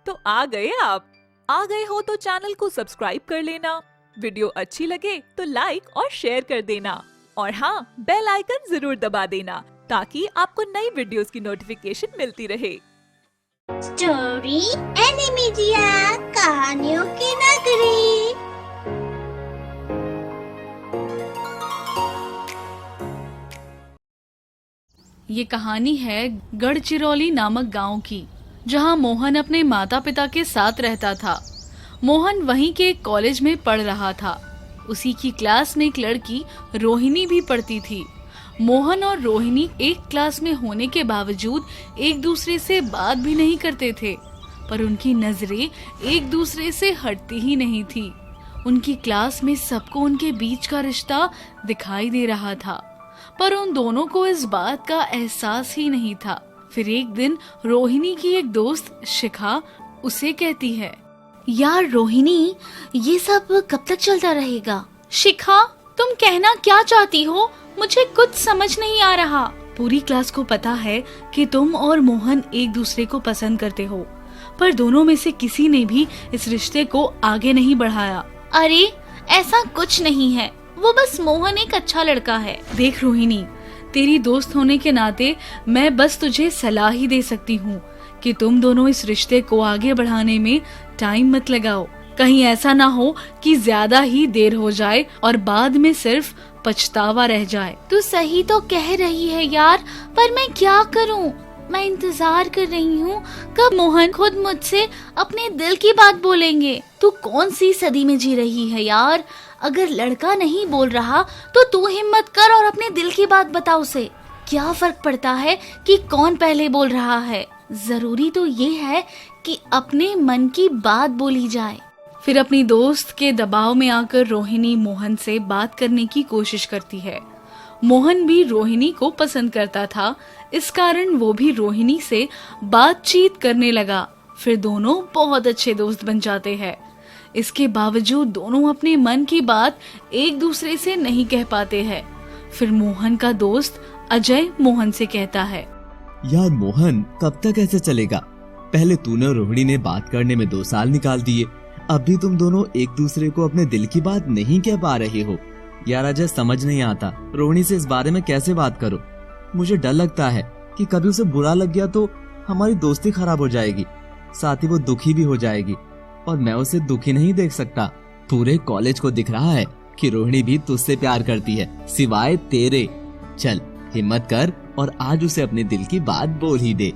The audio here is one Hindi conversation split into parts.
तो आ गए आप। आ गए हो तो चैनल को सब्सक्राइब कर लेना, वीडियो अच्छी लगे तो लाइक और शेयर कर देना और हाँ, बेल आइकन जरूर दबा देना ताकि आपको नई वीडियोस की नोटिफिकेशन मिलती रहे। स्टोरी एनिमीडिया, कहानियों की नगरी। ये कहानी है गढ़चिरौली नामक गांव की, जहां मोहन अपने माता पिता के साथ रहता था। मोहन वहीं के एक कॉलेज में पढ़ रहा था। उसी की क्लास में एक लड़की रोहिणी भी पढ़ती थी। मोहन और रोहिणी एक क्लास में होने के बावजूद एक दूसरे से बात भी नहीं करते थे, पर उनकी नजरें एक दूसरे से हटती ही नहीं थी। उनकी क्लास में सबको उनके बीच का रिश्ता दिखाई दे रहा था, पर उन दोनों को इस बात का एहसास ही नहीं था। फिर एक दिन रोहिणी की एक दोस्त शिखा उसे कहती है, यार रोहिणी, ये सब कब तक चलता रहेगा? शिखा, तुम कहना क्या चाहती हो? मुझे कुछ समझ नहीं आ रहा। पूरी क्लास को पता है कि तुम और मोहन एक दूसरे को पसंद करते हो, पर दोनों में से किसी ने भी इस रिश्ते को आगे नहीं बढ़ाया। अरे ऐसा कुछ नहीं है, वो बस मोहन एक अच्छा लड़का है। देख रोहिणी, तेरी दोस्त होने के नाते मैं बस तुझे सलाह ही दे सकती हूँ कि तुम दोनों इस रिश्ते को आगे बढ़ाने में टाइम मत लगाओ। कहीं ऐसा ना हो कि ज्यादा ही देर हो जाए और बाद में सिर्फ पछतावा रह जाए। तू सही तो कह रही है यार, पर मैं क्या करूं? मैं इंतजार कर रही हूँ कब मोहन खुद मुझसे अपने दिल की बात बोलेंगे। तू कौन सी सदी में जी रही है यार? अगर लड़का नहीं बोल रहा तो तू हिम्मत कर और अपने दिल की बात बता उसे। क्या फर्क पड़ता है कि कौन पहले बोल रहा है? जरूरी तो ये है कि अपने मन की बात बोली जाए। फिर अपनी दोस्त के दबाव में आकर रोहिणी मोहन से बात करने की कोशिश करती है। मोहन भी रोहिणी को पसंद करता था, इस कारण वो भी रोहिणी से बातचीत करने लगा। फिर दोनों बहुत अच्छे दोस्त बन जाते हैं। इसके बावजूद दोनों अपने मन की बात एक दूसरे से नहीं कह पाते हैं। फिर मोहन का दोस्त अजय मोहन से कहता है, यार मोहन, कब तक ऐसे चलेगा? पहले तूने और रोहिणी ने बात करने में 2 साल निकाल दिए, अब भी तुम दोनों एक दूसरे को अपने दिल की बात नहीं कह पा रहे हो। यार अजय, समझ नहीं आता रोहिणी से इस बारे में कैसे बात करो। मुझे डर लगता है कि कभी उसे बुरा लग गया तो हमारी दोस्ती खराब हो जाएगी, साथ ही वो दुखी भी हो जाएगी और मैं उसे दुखी नहीं देख सकता। पूरे कॉलेज को दिख रहा है कि रोहिणी भी तुझसे प्यार करती है, सिवाय तेरे। चल हिम्मत कर और आज उसे अपने दिल की बात बोल ही दे।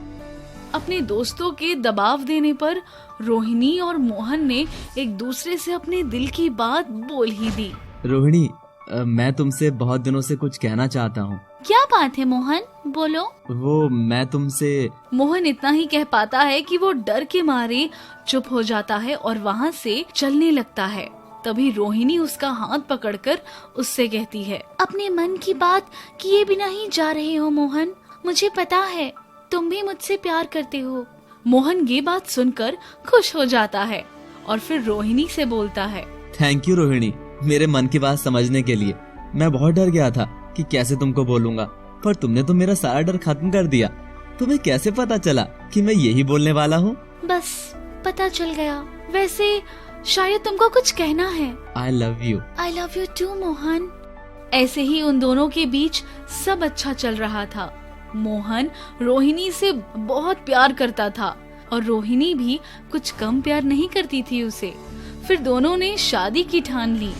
अपने दोस्तों के दबाव देने पर रोहिणी और मोहन ने एक दूसरे से अपने दिल की बात बोल ही दी। रोहिणी, मैं तुमसे बहुत दिनों से कुछ कहना चाहता हूँ। क्या बात है मोहन, बोलो। वो मैं तुमसे। मोहन इतना ही कह पाता है कि वो डर के मारे चुप हो जाता है और वहाँ से चलने लगता है। तभी रोहिणी उसका हाथ पकड़कर उससे कहती है, अपने मन की बात किए बिना ही जा रहे हो मोहन। मुझे पता है तुम भी मुझसे प्यार करते हो। मोहन ये बात सुनकर खुश हो जाता है और फिर रोहिणी से बोलता है, थैंक यू रोहिणी, मेरे मन की बात समझने के लिए। मैं बहुत डर गया था कि कैसे तुमको बोलूंगा, पर तुमने तो मेरा सारा डर खत्म कर दिया। तुम्हें कैसे पता चला कि मैं यही बोलने वाला हूँ? बस पता चल गया। वैसे शायद तुमको कुछ कहना है। I love you. I love you too Mohan. ऐसे ही उन दोनों के बीच सब अच्छा चल रहा था। मोहन रोहिणी से बहुत प्यार करता था और रोहिणी भी कुछ कम प्यार नहीं करती थी उसे। फिर दोनों ने शादी की ठान ली।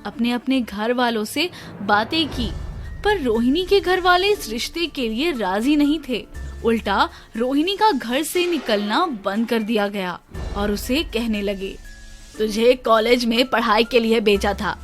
अपने अपने घर वालों से बातें की, पर रोहिणी के घर वाले इस रिश्ते के लिए राजी नहीं थे। उल्टा रोहिणी का घर से निकलना बंद कर दिया गया और उसे कहने लगे, तुझे कॉलेज में पढ़ाई के लिए भेजा था,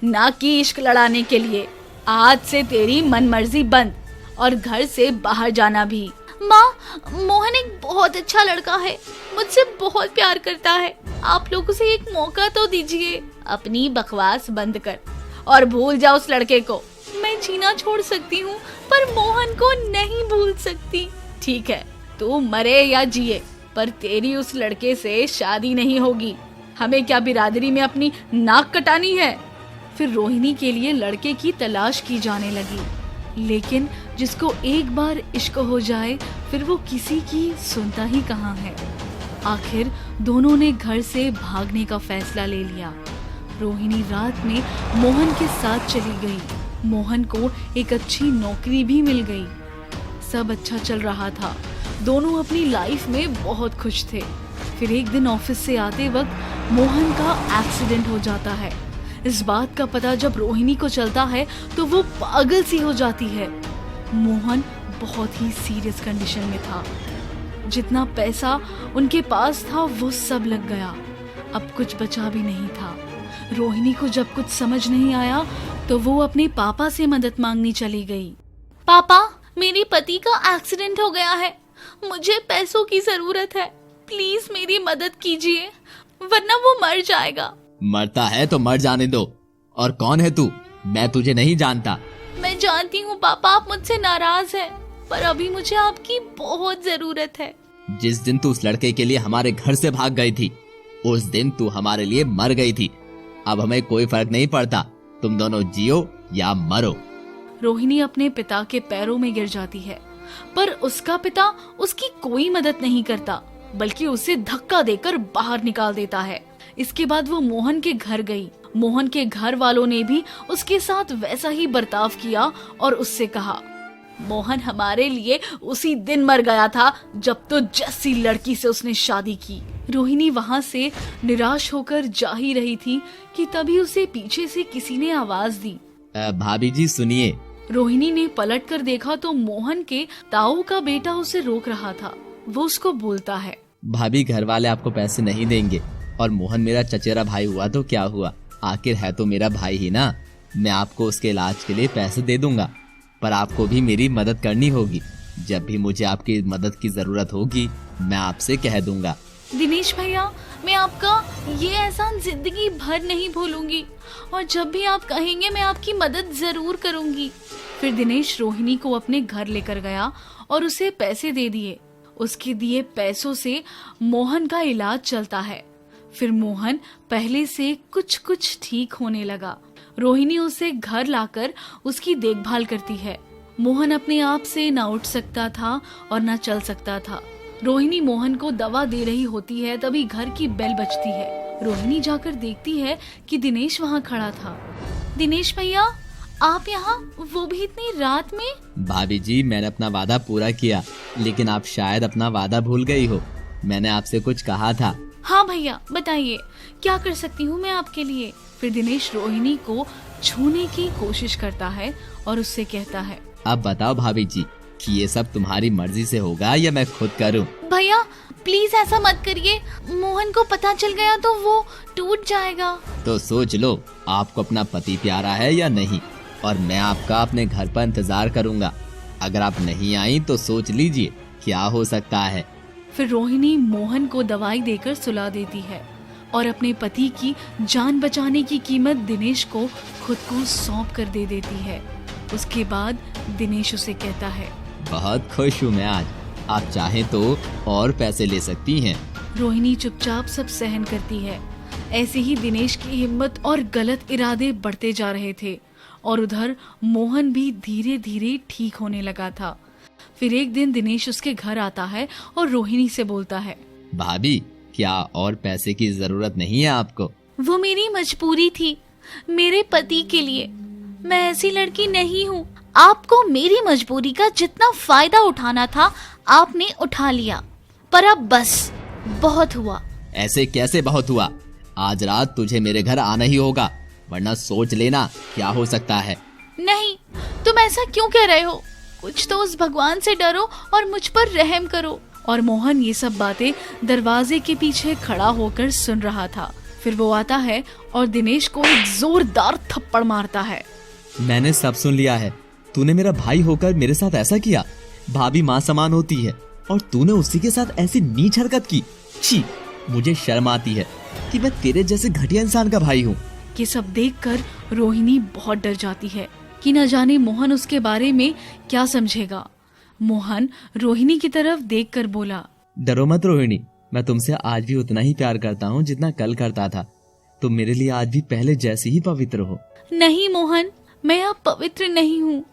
ना कि इश्क लड़ाने के लिए। आज से तेरी मनमर्जी बंद और घर से बाहर जाना भी। माँ, मोहन एक बहुत अच्छा लड़का है, मुझसे बहुत प्यार करता है। आप लोग उसे एक मौका तो दीजिए। अपनी बकवास बंद कर और भूल जा उस लड़के को। मैं जीना छोड़ सकती हूँ, पर मोहन को नहीं भूल सकती। ठीक है, तू मरे या जिए, पर तेरी उस लड़के से शादी नहीं होगी। हमें क्या बिरादरी में अपनी नाक कटानी है? फिर रोहिणी के लिए लड़के की तलाश की जाने लगी, लेकिन जिसको एक बार इश्क हो जाए फिर वो किसी की सुनता ही कहाँ है। आखिर दोनों ने घर से भागने का फैसला ले लिया। रोहिणी रात में मोहन के साथ चली गई। मोहन को एक अच्छी नौकरी भी मिल गई। सब अच्छा चल रहा था। दोनों अपनी लाइफ में बहुत खुश थे। फिर एक दिन ऑफिस से आते वक्त मोहन का एक्सीडेंट हो जाता है। इस बात का पता जब रोहिणी को चलता है तो वो पागल सी हो जाती है। मोहन बहुत ही सीरियस कंडीशन में था। जितना पैसा उनके पास था वो सब लग गया। अब कुछ बचा भी नहीं था। रोहिणी को जब कुछ समझ नहीं आया तो वो अपने पापा से मदद मांगनी चली गई। पापा, मेरे पति का एक्सीडेंट हो गया है। मुझे पैसों की जरूरत है। प्लीज मेरी मदद कीजिए, वरना वो मर जाएगा। मरता है तो मर जाने दो। और कौन है तू? मैं तुझे नहीं जानता। मैं जानती हूँ पापा, आप मुझसे नाराज हैं, पर अभी मुझे आपकी बहुत जरूरत है। जिस दिन तू उस लड़के के लिए हमारे घर से भाग गई थी, उस दिन तू हमारे लिए मर गई थी। अब हमें कोई फर्क नहीं पड़ता, तुम दोनों जियो या मरो। रोहिणी अपने पिता के पैरों में गिर जाती है, पर उसका पिता उसकी कोई मदद नहीं करता, बल्कि उसे धक्का देकर बाहर निकाल देता है। इसके बाद वो मोहन के घर गई। मोहन के घर वालों ने भी उसके साथ वैसा ही बर्ताव किया और उससे कहा, मोहन हमारे लिए उसी दिन मर गया था जब तो जैसी लड़की से उसने शादी की। रोहिणी वहाँ से निराश होकर जा ही रही थी कि तभी उसे पीछे से किसी ने आवाज दी। भाभी जी सुनिए। रोहिणी ने पलट कर देखा तो मोहन के ताऊ का बेटा उसे रोक रहा था। वो उसको बोलता है, भाभी घर वाले आपको पैसे नहीं देंगे, और मोहन मेरा चचेरा भाई हुआ तो क्या हुआ, आखिर है तो मेरा भाई ही ना। मैं आपको उसके इलाज के लिए पैसे दे दूंगा, पर आपको भी मेरी मदद करनी होगी। जब भी मुझे आपकी मदद की जरूरत होगी मैं आपसे कह दूंगा। दिनेश भैया, मैं आपका ये एहसान जिंदगी भर नहीं भूलूंगी, और जब भी आप कहेंगे मैं आपकी मदद जरूर करूंगी। फिर दिनेश रोहिणी को अपने घर लेकर गया और उसे पैसे दे दिए। उसके दिए पैसों से मोहन का इलाज चलता है। फिर मोहन पहले से कुछ ठीक होने लगा। रोहिणी उसे घर लाकर उसकी देखभाल करती है। मोहन अपने आप से न उठ सकता था और न चल सकता था। रोहिणी मोहन को दवा दे रही होती है, तभी घर की बेल बजती है। रोहिणी जाकर देखती है कि दिनेश वहाँ खड़ा था। दिनेश भैया, आप यहाँ, वो भी इतनी रात में? भाभी जी, मैंने अपना वादा पूरा किया, लेकिन आप शायद अपना वादा भूल गई हो। मैंने आपसे कुछ कहा था। हाँ भैया, बताइए, क्या कर सकती हूँ मैं आपके लिए? फिर दिनेश रोहिणी को छूने की कोशिश करता है और उससे कहता है, अब बताओ भाभी जी कि ये सब तुम्हारी मर्जी से होगा या मैं खुद करूं? भैया प्लीज ऐसा मत करिए, मोहन को पता चल गया तो वो टूट जाएगा। तो सोच लो, आपको अपना पति प्यारा है या नहीं, और मैं आपका अपने घर पर इंतजार करूंगा। अगर आप नहीं आई तो सोच लीजिए क्या हो सकता है। फिर रोहिणी मोहन को दवाई देकर सुला देती है और अपने पति की जान बचाने की कीमत दिनेश को खुद को सौंप कर दे देती है। उसके बाद दिनेश उसे कहता है, बहुत खुश हूँ मैं आज, आप चाहें तो और पैसे ले सकती हैं। रोहिणी चुपचाप सब सहन करती है। ऐसे ही दिनेश की हिम्मत और गलत इरादे बढ़ते जा रहे थे और उधर मोहन भी धीरे धीरे ठीक होने लगा था। फिर एक दिन दिनेश उसके घर आता है और रोहिणी से बोलता है, भाभी क्या और पैसे की जरूरत नहीं है आपको? वो मेरी मजबूरी थी, मेरे पति के लिए। मैं ऐसी लड़की नहीं हूँ। आपको मेरी मजबूरी का जितना फायदा उठाना था आपने उठा लिया, पर अब बस, बहुत हुआ। ऐसे कैसे बहुत हुआ? आज रात तुझे मेरे घर आना ही होगा, वरना सोच लेना क्या हो सकता है। नहीं, तुम ऐसा क्यों कह रहे हो? कुछ तो उस भगवान से डरो और मुझ पर रहम करो। और मोहन ये सब बातें दरवाजे के पीछे खड़ा होकर सुन रहा था। फिर वो आता है और दिनेश को एक जोरदार थप्पड़ मारता है। मैंने सब सुन लिया है, तूने मेरा भाई होकर मेरे साथ ऐसा किया। भाभी माँ समान होती है और तूने उसी के साथ ऐसी नीच हरकत की। छी, मुझे शर्म आती है कि मैं तेरे जैसे घटिया इंसान का भाई हूँ। ये सब देखकर रोहिणी बहुत डर जाती है कि न जाने मोहन उसके बारे में क्या समझेगा। मोहन रोहिणी की तरफ देखकर बोला, डरो मत रोहिणी, मैं तुमसे आज भी उतना ही प्यार करता हूँ जितना कल करता था। तुम मेरे लिए आज भी पहले जैसे ही पवित्र हो। नहीं मोहन, मैं अब पवित्र नहीं हूँ,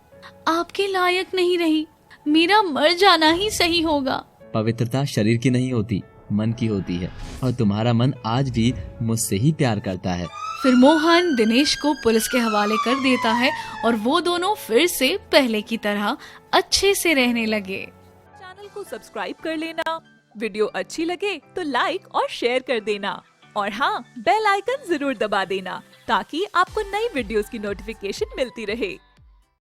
आपके लायक नहीं रही। मेरा मर जाना ही सही होगा। पवित्रता शरीर की नहीं होती, मन की होती है और तुम्हारा मन आज भी मुझसे ही प्यार करता है। फिर मोहन दिनेश को पुलिस के हवाले कर देता है और वो दोनों फिर से पहले की तरह अच्छे से रहने लगे। चैनल को सब्सक्राइब कर लेना, वीडियो अच्छी लगे तो लाइक और शेयर कर देना और हाँ, बेल आइकन जरूर दबा देना ताकि आपको नई वीडियोस की नोटिफिकेशन मिलती रहे।